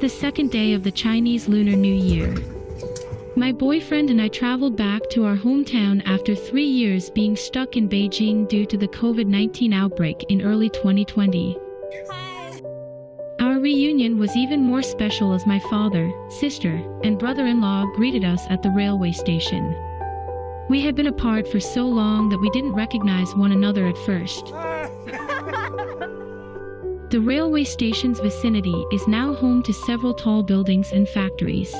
the second day of the Chinese Lunar New Year. My boyfriend and I traveled back to our hometown after 3 years being stuck in Beijing due to the COVID-19 outbreak in early 2020. Our reunion was even more special as my father, sister, and brother-in-law greeted us at the railway station. We had been apart for so long that we didn't recognize one another at first. The railway station's vicinity is now home to several tall buildings and factories.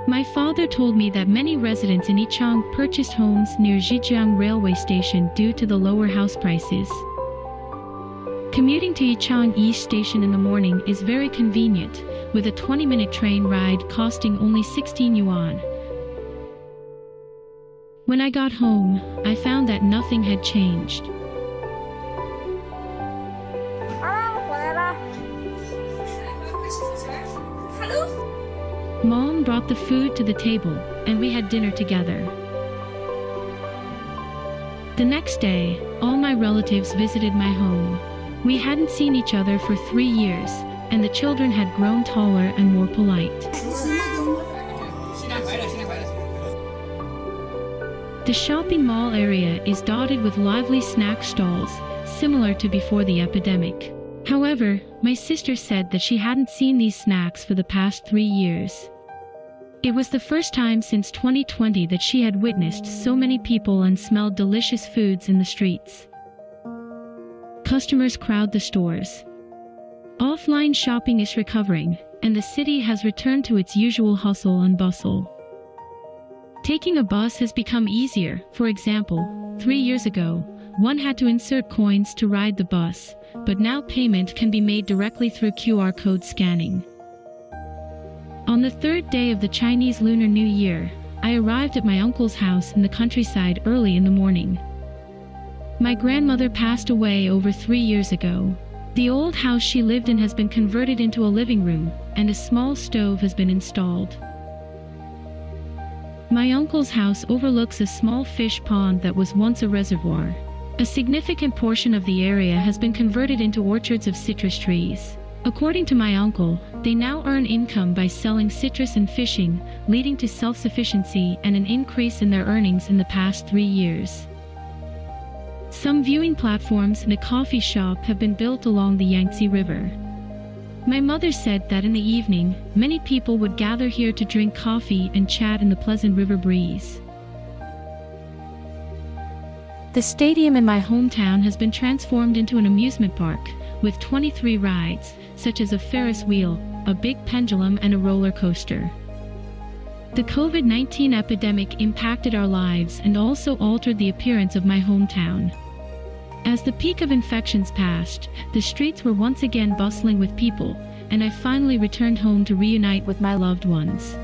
My father told me that many residents in Yichang purchased homes near Zhijiang railway station due to the lower house prices. Commuting to Yichang East Station in the morning is very convenient, with a 20-minute train ride costing only 16 yuan. When I got home, I found that nothing had changed. Mom brought the food to the table, and we had dinner together. The next day, all my relatives visited my home. We hadn't seen each other for 3 years, and the children had grown taller and more polite. The shopping mall area is dotted with lively snack stalls, similar to before the epidemic. However, my sister said that she hadn't seen these snacks for the past 3 years. It was the first time since 2020 that she had witnessed so many people and smelled delicious foods in the streets. Customers crowd the stores. Offline shopping is recovering, and the city has returned to its usual hustle and bustle. Taking a bus has become easier. For example, 3 years ago, one had to insert coins to ride the bus, but now payment can be made directly through QR code scanning. On the third day of the Chinese Lunar New Year, I arrived at my uncle's house in the countryside early in the morning. My grandmother passed away over 3 years ago. The old house she lived in has been converted into a living room, and a small stove has been installed. My uncle's house overlooks a small fish pond that was once a reservoir. A significant portion of the area has been converted into orchards of citrus trees. According to my uncle, they now earn income by selling citrus and fishing, leading to self-sufficiency and an increase in their earnings in the past 3 years. Some viewing platforms and a coffee shop have been built along the Yangtze River. My mother said that in the evening, many people would gather here to drink coffee and chat in the pleasant river breeze. The stadium in my hometown has been transformed into an amusement park, with 23 rides, such as a Ferris wheel, a big pendulum and a roller coaster. The COVID-19 epidemic impacted our lives and also altered the appearance of my hometown. As the peak of infections passed, the streets were once again bustling with people, and I finally returned home to reunite with my loved ones.